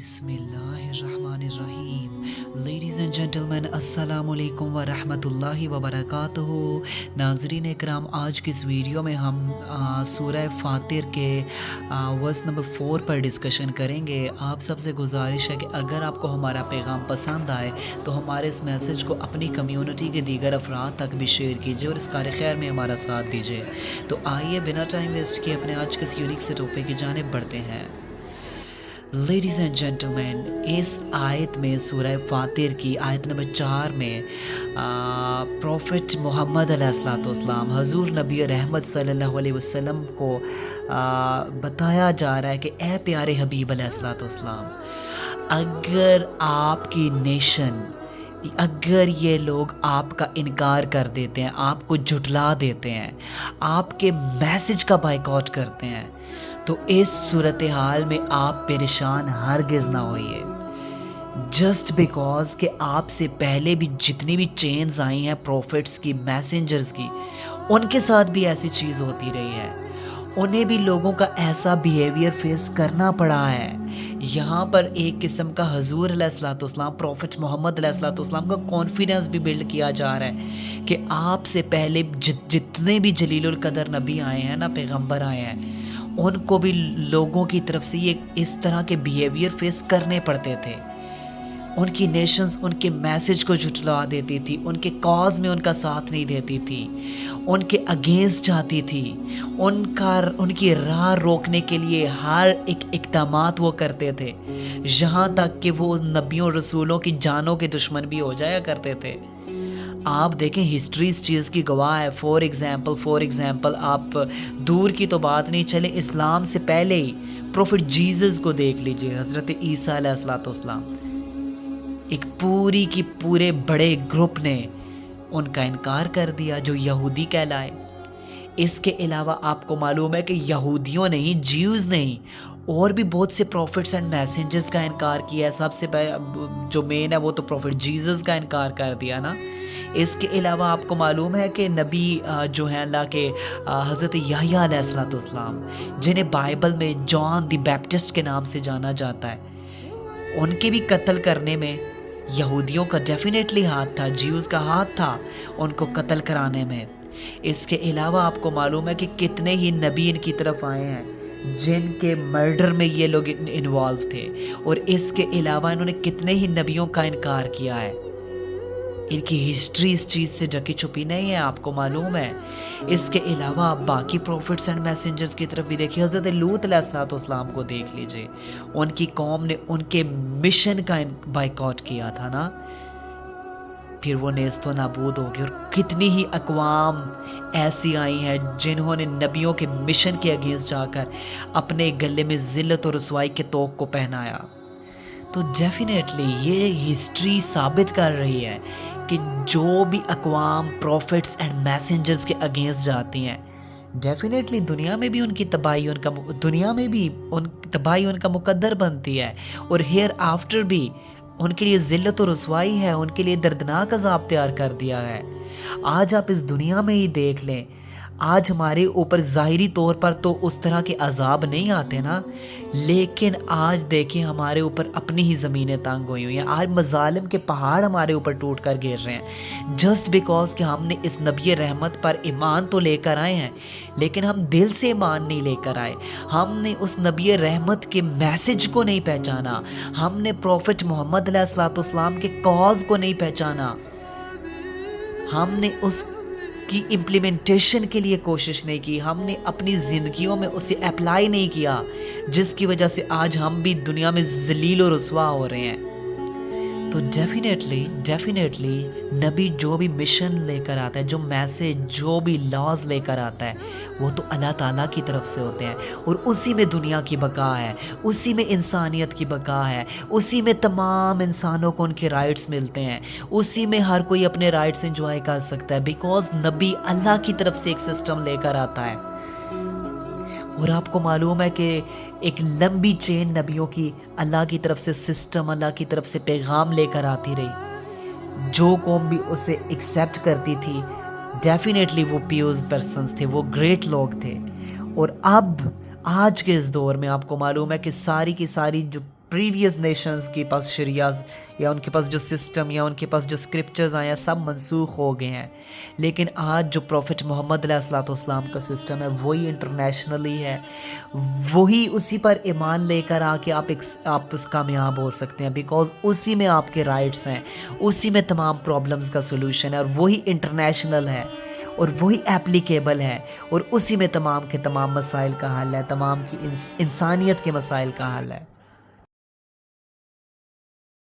बिस्मिल्लाहिर्रहमानिर्रहीम। Ladies and gentleman, अस्सलाम वालेकुम व रहमतुल्लाहि व बरकातुहू। नाज़रीन इकराम, आज की इस वीडियो में हम सूरह फातिर के वर्स नंबर 4 पर डिस्कशन करेंगे। आप सबसे गुजारिश है कि अगर आपको हमारा पैगाम पसंद आए तो हमारे इस मैसेज को अपनी कम्युनिटी के दीगर अफराद तक भी शेयर कीजिए और इस कार खैर में हमारा साथ दीजिए। तो आइए बिना टाइम वेस्ट किए अपने आज के इस यूनिक से टॉपिक की जानिब बढ़ते हैं। लेडीज़ एंड जेंटलमैन, इस आयत में सूरह फातिर की आयत नंबर 4 में प्रॉफिट मोहम्मद अलैहिस्सलाम हजूर नबी रहमत सल्लल्लाहु अलैहि वसल्लम को बताया जा रहा है कि ए प्यारे हबीब अलैहिस्सलाम, अगर आपकी नेशन, अगर ये लोग आपका इनकार कर देते हैं, आपको झुठला देते हैं, आपके मैसेज का बाइकआउट करते हैं, तो इस सूरत हाल में आप परेशान हरगिज़ ना होइए। जस्ट बिकॉज कि आपसे पहले भी जितनी भी चेन्स आई हैं प्रॉफिट्स की, मैसेंजर्स की, उनके साथ भी ऐसी चीज़ होती रही है। उन्हें भी लोगों का ऐसा बिहेवियर फेस करना पड़ा है। यहाँ पर एक किस्म का हजूर अलैहिस्सलाम, प्रॉफिट मोहम्मद अलैहिस्सलाम का कॉन्फिडेंस भी बिल्ड किया जा रहा है कि आपसे पहले जितने भी जलीलुल कदर नबी आए हैं ना, पैगंबर आए हैं, उनको भी लोगों की तरफ से ये इस तरह के बिहेवियर फेस करने पड़ते थे। उनकी नेशंस उनके मैसेज को झुठला देती थी, उनके कॉज में उनका साथ नहीं देती थी, उनके अगेंस्ट जाती थी, उनकी राह रोकने के लिए हर एक इक़दामात वो करते थे, यहाँ तक कि वो नबियों रसूलों की जानों के दुश्मन भी हो जाया करते थे। आप देखें, हिस्ट्री इस चीज़ की गवाह है। फॉर एग्ज़ाम्पल आप दूर की तो बात नहीं, चले इस्लाम से पहले ही प्रॉफिट जीसस को देख लीजिए, हज़रत ईसा अलैहिस्सलाम। एक पूरी की पूरे बड़े ग्रुप ने उनका इनकार कर दिया जो यहूदी कहलाए। इसके अलावा आपको मालूम है कि यहूदियों ने ही, ज्यूज़ ने ही और भी बहुत से प्रॉफिट्स एंड मैसेंजर्स का इनकार किया है। सबसे जो मेन है वो तो प्रॉफिट जीसस का इनकार कर दिया ना। इसके अलावा आपको मालूम है कि नबी जो हैं अल्लाह के, हज़रत याह्या अलैहिस्सलाम, जिन्हें बाइबल में जॉन द बैप्टिस्ट के नाम से जाना जाता है, उनके भी कत्ल करने में यहूदियों का डेफिनेटली हाथ था, ज्यूज़ का हाथ था उनको कत्ल कराने में। इसके अलावा आपको मालूम है कि कितने ही नबी इनकी तरफ आए हैं जिनके मर्डर में ये लोग इन्वॉल्व थे, और इसके अलावा इन्होंने कितने ही नबियों का इनकार किया है। इनकी हिस्ट्री इस चीज़ से ढकी छुपी नहीं है, आपको मालूम है। इसके अलावा आप बाकी प्रॉफिट्स एंड मैसेंजर्स की तरफ भी देखिए। हज़रत लूत अलैहिस्सलाम को देख लीजिए, उनकी कौम ने उनके मिशन का बाइकआउट किया था ना, फिर वो नेस्तो नाबूद हो गए। और कितनी ही अक़वाम ऐसी आई हैं जिन्होंने नबियों के मिशन के अगेंस्ट जाकर अपने गले में ज़िल्लत और रुसवाई के तोक को पहनाया। तो डेफिनेटली ये हिस्ट्री साबित कर रही है कि जो भी अक़वाम प्रॉफिट्स एंड मैसेंजर्स के अगेंस्ट जाती हैं, डेफिनेटली दुनिया में भी उनकी तबाही उनका मुकद्दर बनती है, और हेयर आफ्टर भी उनके लिए ज़िल्लत और रुसवाई है, उनके लिए दर्दनाक अज़ाब तैयार कर दिया है। आज आप इस दुनिया में ही देख लें, आज हमारे ऊपर ज़ाहिरी तौर पर तो उस तरह के अज़ाब नहीं आते ना, लेकिन आज देखें हमारे ऊपर अपनी ही ज़मीनें तंग हुई हुई हैं। आज मज़ालिम के पहाड़ हमारे ऊपर टूट कर गिर रहे हैं, जस्ट बिकॉज कि हमने इस नबी रहमत पर ईमान तो लेकर आए हैं, लेकिन हम दिल से ईमान नहीं लेकर आए। हमने उस नबी रहमत के मैसेज को नहीं पहचाना, हमने प्रॉफिट मोहम्मद अलैहिस्सलाम के कॉज को नहीं पहचाना, हमने उस की इम्प्लीमेंटेशन के लिए कोशिश नहीं की, हमने अपनी ज़िंदगियों में उसे अप्लाई नहीं किया, जिसकी वजह से आज हम भी दुनिया में ज़लील और रुसवा हो रहे हैं। तो डेफिनेटली नबी जो भी मिशन लेकर आता है, जो मैसेज, जो भी लॉज लेकर आता है, वो तो अल्लाह ताला की तरफ से होते हैं, और उसी में दुनिया की बका है, उसी में इंसानियत की बका है, उसी में तमाम इंसानों को उनके राइट्स मिलते हैं, उसी में हर कोई अपने राइट्स एंजॉय कर सकता है, बिकॉज नबी अल्लाह की तरफ से एक सिस्टम लेकर आता है। और आपको मालूम है कि एक लंबी चेन नबियों की अल्लाह की तरफ से सिस्टम, अल्लाह की तरफ से पैगाम लेकर आती रही। जो कौम भी उसे एक्सेप्ट करती थी, डेफिनेटली वो पियोस पर्सन्स थे, वो ग्रेट लोग थे। और अब آج کے اس دور میں آپ کو معلوم ہے کہ ساری کی ساری جو پریویس نیشنز کے پاس شریعز یا ان کے پاس جو سسٹم یا ان کے پاس جو اسکرپچرز آئے ہیں سب منسوخ ہو گئے ہیں، لیکن آج جو پروفٹ محمد علیہ الصلوۃ والسلام کا سسٹم ہے وہی انٹرنیشنلی ہے، وہی اسی پر ایمان لے کر آ کے آپ اس کامیاب ہو سکتے ہیں، بیکاز اسی میں آپ کے رائٹس ہیں، اسی میں تمام پرابلمز کا سلوشن ہے، اور وہی انٹرنیشنل ہے اور وہی ایپلیکیبل ہے، اور اسی میں تمام کے تمام مسائل کا حل ہے، تمام کی انسانیت کے مسائل کا حل ہے۔